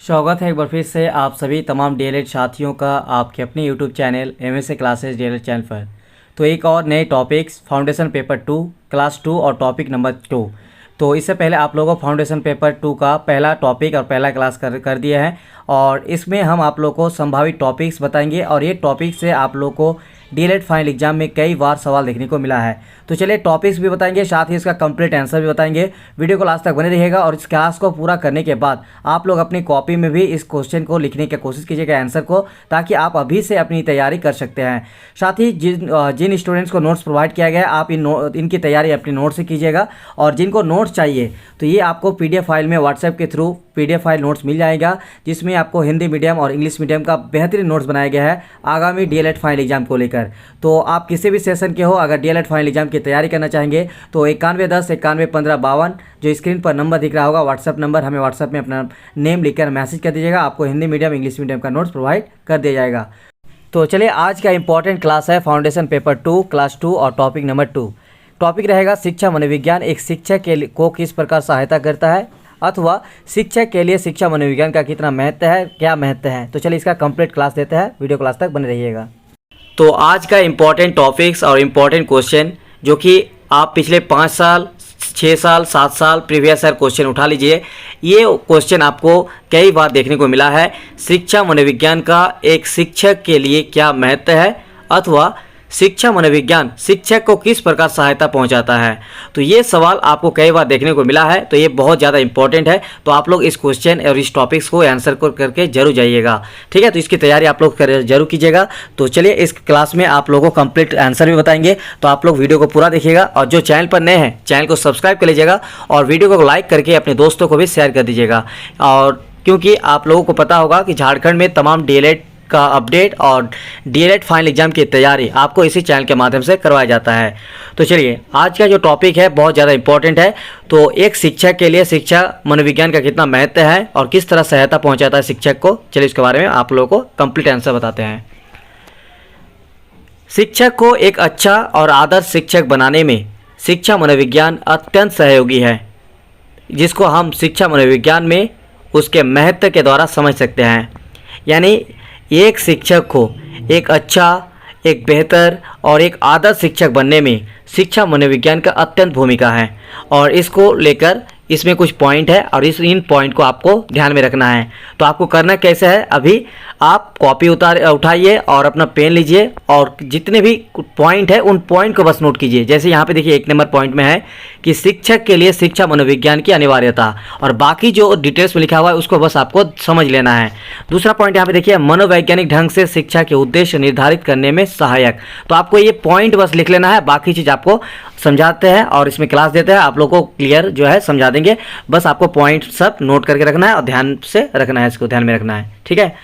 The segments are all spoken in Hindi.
स्वागत है एक बार फिर से आप सभी तमाम डीएलएड साथियों का आपके अपने YouTube channel MSA classes DElEd channel पर। तो एक और नए टॉपिक्स फाउंडेशन पेपर 2 क्लास 2 और टॉपिक नंबर 2। तो इससे पहले आप लोगों को फाउंडेशन पेपर 2 का पहला टॉपिक और पहला क्लास कर दिया है और इसमें हम आप लोगों को संभावित टॉपिक्स बताएंगे और ये टॉपिक से आप लोगों को डीएलएड फाइनल एग्जाम में कई बार सवाल देखने को मिला है। तो चलिए टॉपिक्स भी बताएंगे, साथ ही इसका कंप्लीट आंसर भी बताएंगे। वीडियो को लास्ट तक बने रहिएगा और इस क्लास को पूरा करने के बाद आप लोग अपनी कॉपी में भी इस क्वेश्चन को लिखने की कोशिश कीजिएगा, आंसर को, ताकि आप अभी से अपनी तैयारी कर सकते हैं। साथ ही जिन स्टूडेंट्स को नोट्स प्रोवाइड किया गया है आप इनकी तैयारी अपनी नोट से कीजिएगा और जिनको नोट्स चाहिए तो ये आपको PDF फाइल में व्हाट्सएप के थ्रू PDF फाइल नोट्स मिल जाएगा, जिसमें आपको हिंदी मीडियम और इंग्लिश मीडियम का बेहतरीन नोट्स बनाया गया है आगामी डीएलएड फाइनल एग्जाम को लेकर। तो आप किसी भी सेशन के हो, अगर डीएलएड फाइनल एग्जाम की तैयारी करना चाहेंगे तो 9110 911552 जो स्क्रीन पर नंबर दिख रहा होगा व्हाट्सएप नंबर, हमें व्हाट्सएप में अपना नेम लिखकर मैसेज कर दीजिएगा। आपको हिंदी मीडियम इंग्लिश मीडियम का नोट्स प्रोवाइड कर दिया जाएगा। तो चलिए आज का इंपॉर्टेंट क्लास है फाउंडेशन पेपर 2 क्लास 2 और टॉपिक नंबर 2। टॉपिक रहेगा शिक्षा मनोविज्ञान एक शिक्षक को किस प्रकार सहायता करता है, अथवा शिक्षक के लिए शिक्षा मनोविज्ञान का कितना महत्व है, क्या महत्व है। तो चलिए इसका कंप्लीट क्लास देते हैं, वीडियो क्लास तक बने रहिएगा। तो आज का इम्पॉर्टेंट टॉपिक्स और इम्पॉर्टेंट क्वेश्चन जो कि आप पिछले 5 साल 6 साल 7 साल प्रीवियस ईयर क्वेश्चन उठा लीजिए, ये क्वेश्चन आपको कई बार देखने को मिला है। शिक्षा मनोविज्ञान का एक शिक्षक के लिए क्या महत्व है, अथवा शिक्षा मनोविज्ञान शिक्षक को किस प्रकार सहायता पहुंचाता है। तो ये सवाल आपको कई बार देखने को मिला है, तो ये बहुत ज़्यादा इंपॉर्टेंट है। तो आप लोग इस क्वेश्चन और इस टॉपिक्स को आंसर करके जरूर जाइएगा, ठीक है। तो इसकी तैयारी आप लोग जरूर कीजिएगा। तो चलिए इस क्लास में आप लोगों को कंप्लीट आंसर भी बताएंगे, तो आप लोग वीडियो को पूरा देखिएगा और जो चैनल पर नए हैं चैनल को सब्सक्राइब कर लीजिएगा और वीडियो को लाइक करके अपने दोस्तों को भी शेयर कर दीजिएगा। और क्योंकि आप लोगों को पता होगा कि झारखंड में तमाम डीएलएड का अपडेट और डीएलएड फाइनल एग्जाम की तैयारी आपको इसी चैनल के माध्यम से करवाया जाता है। तो चलिए आज का जो टॉपिक है बहुत ज़्यादा इंपॉर्टेंट है। तो एक शिक्षक के लिए शिक्षा मनोविज्ञान का कितना महत्व है और किस तरह सहायता पहुंचाता है शिक्षक को, चलिए इसके बारे में आप लोगों को कंप्लीट आंसर बताते हैं। शिक्षक को एक अच्छा और आदर्श शिक्षक बनाने में शिक्षा मनोविज्ञान अत्यंत सहयोगी है, जिसको हम शिक्षा मनोविज्ञान में उसके महत्व के द्वारा समझ सकते हैं। यानी एक शिक्षक को एक अच्छा, एक बेहतर और एक आदर्श शिक्षक बनने में शिक्षा मनोविज्ञान का अत्यंत भूमिका है। और इसको लेकर इसमें कुछ पॉइंट है और इन पॉइंट को आपको ध्यान में रखना है। तो आपको करना कैसे है, अभी आप कॉपी उठाइए और अपना पेन लीजिए और जितने भी पॉइंट है उन पॉइंट को बस नोट कीजिए। जैसे यहाँ पे देखिए 1 नंबर पॉइंट में है कि शिक्षक के लिए शिक्षा मनोविज्ञान की अनिवार्यता, और बाकी जो डिटेल्स में लिखा हुआ है उसको बस आपको समझ लेना है। दूसरा पॉइंट यहाँ पे देखिए मनोवैज्ञानिक ढंग से शिक्षा के उद्देश्य निर्धारित करने में सहायक। तो आपको ये पॉइंट बस लिख लेना है, बाकी चीज़ आपको समझाते हैं और इसमें क्लास देते हैं, आप लोगों को क्लियर जो है समझा देंगे। बस आपको पॉइंट सब नोट करके रखना है और ध्यान से रखना है, इसको ध्यान में रखना है, ठीक है।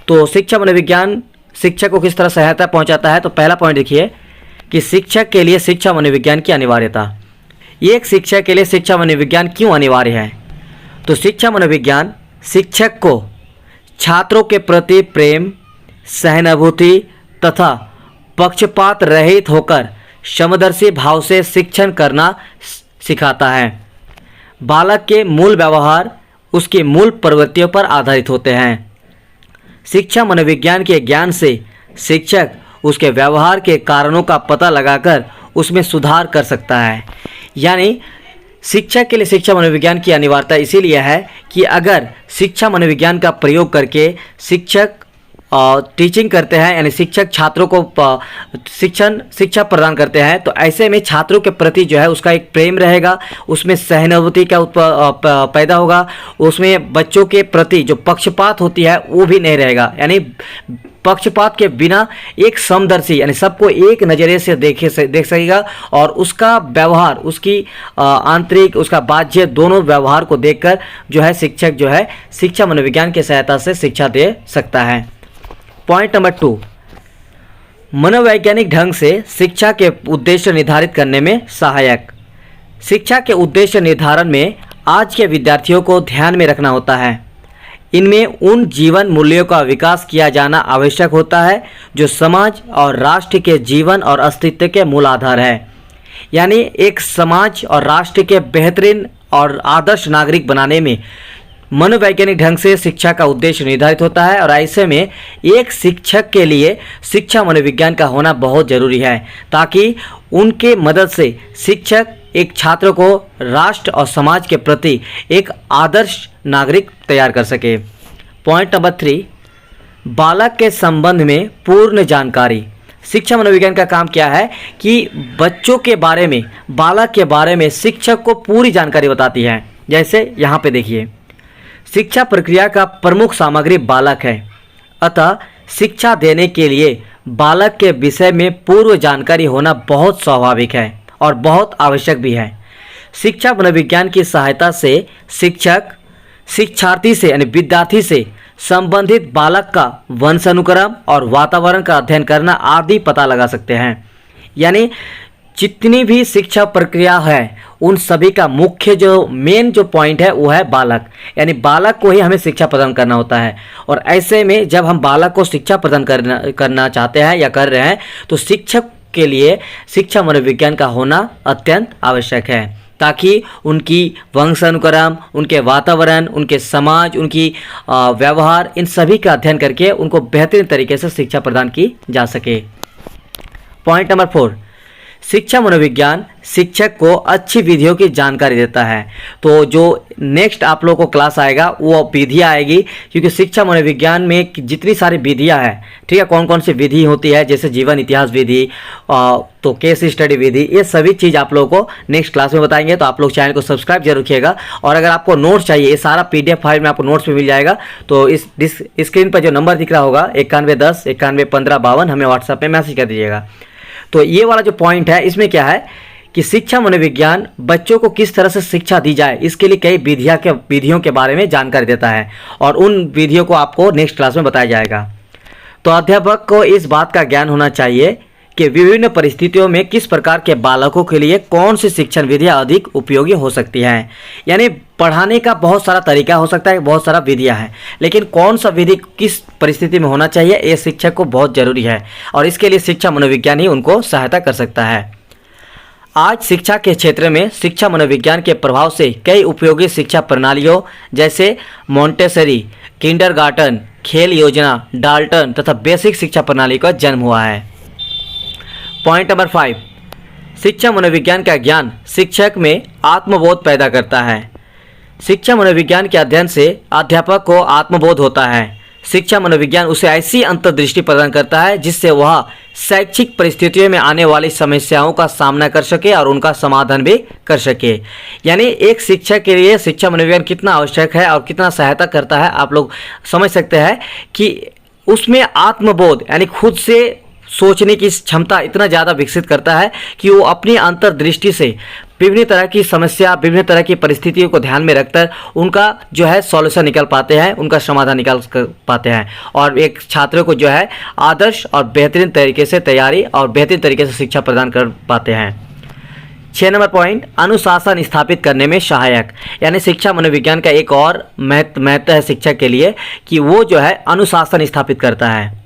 तो शिक्षा मनोविज्ञान शिक्षक को किस तरह सहायता पहुंचाता है। तो पहला पॉइंट देखिए कि शिक्षक के लिए शिक्षा मनोविज्ञान की अनिवार्यता। एक शिक्षक के लिए शिक्षा मनोविज्ञान क्यों अनिवार्य है। तो शिक्षा मनोविज्ञान शिक्षक को छात्रों के प्रति प्रेम, सहानुभूति तथा पक्षपात रहित होकर समदर्शी भाव से शिक्षण करना सिखाता है। बालक के मूल व्यवहार उसकी मूल प्रवृत्तियों पर आधारित होते हैं। शिक्षा मनोविज्ञान के ज्ञान से शिक्षक उसके व्यवहार के कारणों का पता लगाकर उसमें सुधार कर सकता है। यानी शिक्षक के लिए शिक्षा मनोविज्ञान की अनिवार्यता इसीलिए है कि अगर शिक्षा मनोविज्ञान का प्रयोग करके शिक्षक टीचिंग करते हैं, यानी शिक्षक छात्रों को शिक्षा प्रदान करते हैं, तो ऐसे में छात्रों के प्रति जो है उसका एक प्रेम रहेगा, उसमें सहानुभूति का पैदा होगा, उसमें बच्चों के प्रति जो पक्षपात होती है वो भी नहीं रहेगा। यानी पक्षपात के बिना एक समदर्शी यानी सबको एक नज़रिए से देख सकेगा और उसका व्यवहार, उसकी आंतरिक, उसका बाह्य दोनों व्यवहार को देखकर जो है शिक्षक जो है शिक्षा मनोविज्ञान की सहायता से शिक्षा दे सकता है। पॉइंट नंबर 2, मनोवैज्ञानिक ढंग से शिक्षा के उद्देश्य निर्धारित करने में सहायक। शिक्षा के उद्देश्य निर्धारण में आज के विद्यार्थियों को ध्यान में रखना होता है। इनमें उन जीवन मूल्यों का विकास किया जाना आवश्यक होता है जो समाज और राष्ट्र के जीवन और अस्तित्व के मूल आधार है। यानी एक समाज और राष्ट्र के बेहतरीन और आदर्श नागरिक बनाने में मनोवैज्ञानिक ढंग से शिक्षा का उद्देश्य निर्धारित होता है और ऐसे में एक शिक्षक के लिए शिक्षा मनोविज्ञान का होना बहुत ज़रूरी है, ताकि उनके मदद से शिक्षक एक छात्र को राष्ट्र और समाज के प्रति एक आदर्श नागरिक तैयार कर सके। पॉइंट नंबर 3, बालक के संबंध में पूर्ण जानकारी। शिक्षा मनोविज्ञान का काम क्या है कि बच्चों के बारे में, बालक के बारे में शिक्षक को पूरी जानकारी बताती है। जैसे यहाँ पे देखिए, शिक्षा प्रक्रिया का प्रमुख सामग्री बालक है, अतः शिक्षा देने के लिए बालक के विषय में पूर्व जानकारी होना बहुत स्वाभाविक है और बहुत आवश्यक भी है। शिक्षा मनोविज्ञान की सहायता से शिक्षक शिक्षार्थी से यानी विद्यार्थी से संबंधित बालक का वंशानुक्रम और वातावरण का अध्ययन करना आदि पता लगा सकते हैं। यानी जितनी भी शिक्षा प्रक्रिया है उन सभी का मुख्य जो मेन जो पॉइंट है वो है बालक, यानी बालक को ही हमें शिक्षा प्रदान करना होता है। और ऐसे में जब हम बालक को शिक्षा प्रदान करना चाहते हैं या कर रहे हैं तो शिक्षक के लिए शिक्षा मनोविज्ञान का होना अत्यंत आवश्यक है, ताकि उनकी वंशानुक्रम, उनके वातावरण, उनके समाज, उनकी व्यवहार, इन सभी का अध्ययन करके उनको बेहतरीन तरीके से शिक्षा प्रदान की जा सके। पॉइंट नंबर 4, शिक्षा मनोविज्ञान शिक्षक को अच्छी विधियों की जानकारी देता है। तो जो नेक्स्ट आप लोगों को क्लास आएगा वो विधियाँ आएगी, क्योंकि शिक्षा मनोविज्ञान में जितनी सारी विधियाँ हैं, ठीक है, कौन कौन सी विधि होती है, जैसे जीवन इतिहास विधि, तो केस स्टडी विधि, ये सभी चीज़ आप लोगों को नेक्स्ट क्लास में बताएंगे। तो आप लोग चैनल को सब्सक्राइब जरूर रखिएगा। और अगर आपको नोट्स चाहिए, ये सारा PDF फाइल में आपको नोट्स भी मिल जाएगा। तो इस स्क्रीन पर जो नंबर दिख रहा होगा 9110 91 15 52, हमें व्हाट्सएप में मैसेज कर दीजिएगा। तो ये वाला जो पॉइंट है इसमें क्या है कि शिक्षा मनोविज्ञान बच्चों को किस तरह से शिक्षा दी जाए, इसके लिए कई विधियों के बारे में जानकारी देता है और उन विधियों को आपको नेक्स्ट क्लास में बताया जाएगा। तो अध्यापक को इस बात का ज्ञान होना चाहिए कि विभिन्न परिस्थितियों में किस प्रकार के बालकों के लिए कौन सी शिक्षण विधियाँ अधिक उपयोगी हो सकती हैं। यानी पढ़ाने का बहुत सारा तरीका हो सकता है, बहुत सारा विधियाँ हैं, लेकिन कौन सा विधि किस परिस्थिति में होना चाहिए ये शिक्षक को बहुत ज़रूरी है और इसके लिए शिक्षा मनोविज्ञान ही उनको सहायता कर सकता है। आज शिक्षा के क्षेत्र में शिक्षा मनोविज्ञान के प्रभाव से कई उपयोगी शिक्षा प्रणालियों जैसे मॉन्टेसरी, किंडरगार्टन, खेल योजना, डाल्टन तथा बेसिक शिक्षा प्रणाली का जन्म हुआ है। पॉइंट नंबर 5, शिक्षा मनोविज्ञान का ज्ञान शिक्षक में आत्मबोध पैदा करता है। शिक्षा मनोविज्ञान के अध्ययन से अध्यापक को आत्मबोध होता है। शिक्षा मनोविज्ञान उसे ऐसी अंतर्दृष्टि प्रदान करता है जिससे वह शैक्षिक परिस्थितियों में आने वाली समस्याओं का सामना कर सके और उनका समाधान भी कर सके। यानी एक शिक्षक के लिए शिक्षा मनोविज्ञान कितना आवश्यक है और कितना सहायता करता है आप लोग समझ सकते हैं कि उसमें आत्मबोध यानी खुद से सोचने की क्षमता इतना ज़्यादा विकसित करता है कि वो अपनी अंतर्दृष्टि से विभिन्न तरह की समस्या, विभिन्न तरह की परिस्थितियों को ध्यान में रखकर उनका जो है सॉल्यूशन निकाल पाते हैं, उनका समाधान निकाल पाते हैं और एक छात्र को जो है आदर्श और बेहतरीन तरीके से तैयारी और बेहतरीन तरीके से शिक्षा प्रदान कर पाते हैं। 6 नंबर पॉइंट, अनुशासन स्थापित करने में सहायक। यानी शिक्षा मनोविज्ञान का एक और महत्व है शिक्षक के लिए कि वो जो है अनुशासन स्थापित करता है।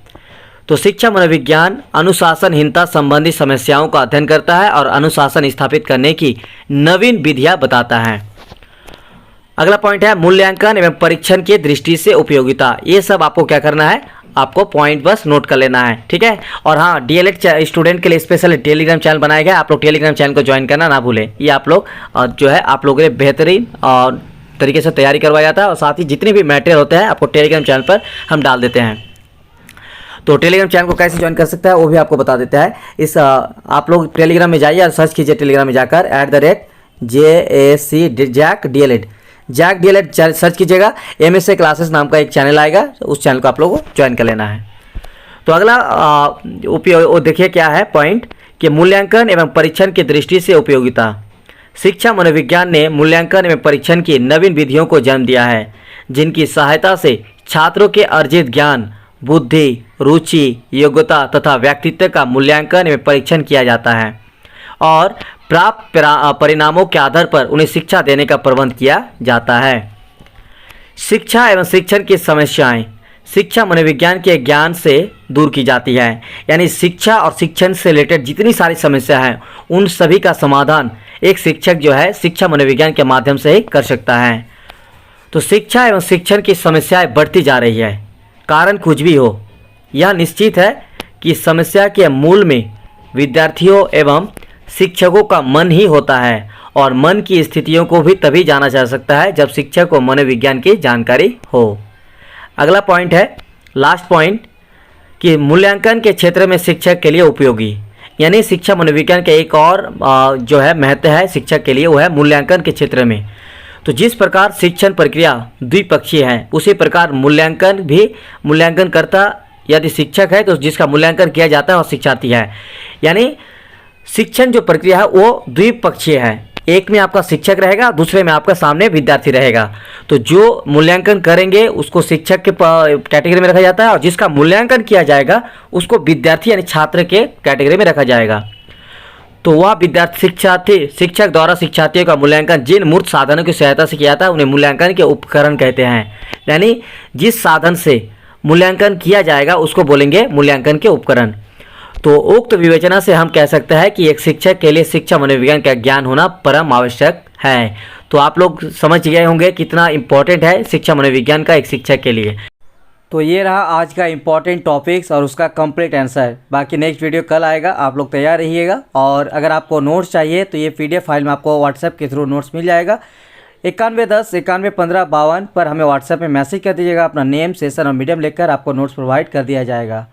तो शिक्षा मनोविज्ञान अनुशासनहीनता संबंधी समस्याओं का अध्ययन करता है और अनुशासन स्थापित करने की नवीन विधियां बताता है। अगला पॉइंट है मूल्यांकन एवं परीक्षण की दृष्टि से उपयोगिता। ये सब आपको क्या करना है, आपको पॉइंट बस नोट कर लेना है, ठीक है। और हाँ, DLED स्टूडेंट के लिए स्पेशल टेलीग्राम चैनल बनाया गया, आप लोग टेलीग्राम चैनल को ज्वाइन करना ना भूलें। ये आप लोग जो है आप लोगों के लिए बेहतरीन और तरीके से तैयारी करवाया जाता है और साथ ही जितने भी मैटेरियल होते हैं आपको टेलीग्राम चैनल पर हम डाल देते हैं। तो टेलीग्राम चैनल को कैसे ज्वाइन कर सकता है वो भी आपको बता देता है। इस आप लोग टेलीग्राम में जाइए और सर्च कीजिए टेलीग्राम में जाकर @JAC DLED सर्च कीजिएगा। MSA क्लासेस नाम का एक चैनल आएगा, उस चैनल को आप लोगों को ज्वाइन कर लेना है। तो अगला उपयोग देखिए क्या है पॉइंट कि मूल्यांकन एवं परीक्षण की दृष्टि से उपयोगिता। शिक्षा मनोविज्ञान ने मूल्यांकन एवं परीक्षण की नवीन विधियों को जन्म दिया है, जिनकी सहायता से छात्रों के अर्जित ज्ञान, बुद्धि, रुचि, योग्यता तथा व्यक्तित्व का मूल्यांकन एवं परीक्षण किया जाता है और प्राप्त परिणामों के आधार पर उन्हें शिक्षा देने का प्रबंध किया जाता है। शिक्षा एवं शिक्षण की समस्याएं शिक्षा मनोविज्ञान के ज्ञान से दूर की जाती है। यानी शिक्षा और शिक्षण से रिलेटेड जितनी सारी समस्या हैं उन सभी का समाधान एक शिक्षक जो है शिक्षा मनोविज्ञान के माध्यम से ही कर सकता है। तो तो शिक्षा एवं शिक्षण की समस्याएं बढ़ती जा रही है। कारण कुछ भी हो, यह निश्चित है कि समस्या के मूल में विद्यार्थियों एवं शिक्षकों का मन ही होता है, और मन की स्थितियों को भी तभी जाना जा सकता है जब शिक्षक को मनोविज्ञान की जानकारी हो। अगला पॉइंट है, लास्ट पॉइंट, कि मूल्यांकन के क्षेत्र में शिक्षक के लिए उपयोगी, यानी शिक्षा मनोविज्ञान का एक और जो है महत्व है शिक्षक के लिए, वो है मूल्यांकन के क्षेत्र में। तो जिस प्रकार शिक्षण प्रक्रिया द्विपक्षीय है, उसी प्रकार मूल्यांकन भी, मूल्यांकनकर्ता यदि शिक्षक है तो जिसका मूल्यांकन किया जाता है और शिक्षार्थी है। यानी शिक्षण जो प्रक्रिया है वो द्विपक्षीय है, एक में आपका शिक्षक रहेगा, दूसरे में आपका सामने विद्यार्थी रहेगा। तो जो मूल्यांकन करेंगे उसको शिक्षक के कैटेगरी में रखा जाता है, और जिसका मूल्यांकन किया जाएगा उसको विद्यार्थी यानी छात्र के कैटेगरी में रखा जाएगा। तो वह विद्यार्थी शिक्षक द्वारा शिक्षार्थियों का मूल्यांकन जिन मूर्त साधनों की सहायता से किया जाता है उन्हें मूल्यांकन के उपकरण कहते हैं। यानी जिस साधन से मूल्यांकन किया जाएगा उसको बोलेंगे मूल्यांकन के उपकरण। तो उक्त विवेचना से हम कह सकते हैं कि एक शिक्षक के लिए शिक्षा मनोविज्ञान का ज्ञान होना परम आवश्यक है। तो आप लोग समझ गए होंगे कितना इम्पोर्टेंट है शिक्षा मनोविज्ञान का एक शिक्षक के लिए। तो ये रहा आज का इम्पॉर्टेंट टॉपिक्स और उसका कंप्लीट आंसर। बाकी नेक्स्ट वीडियो कल आएगा, आप लोग तैयार रहिएगा। और अगर आपको नोट्स चाहिए तो ये PDF फाइल में आपको व्हाट्सएप के थ्रू नोट्स मिल जाएगा। 9110 911552 पर हमें व्हाट्सएप में मैसेज कर दीजिएगा, अपना नेम, सेशन और मीडियम लिखकर आपको नोट्स प्रोवाइड कर दिया जाएगा।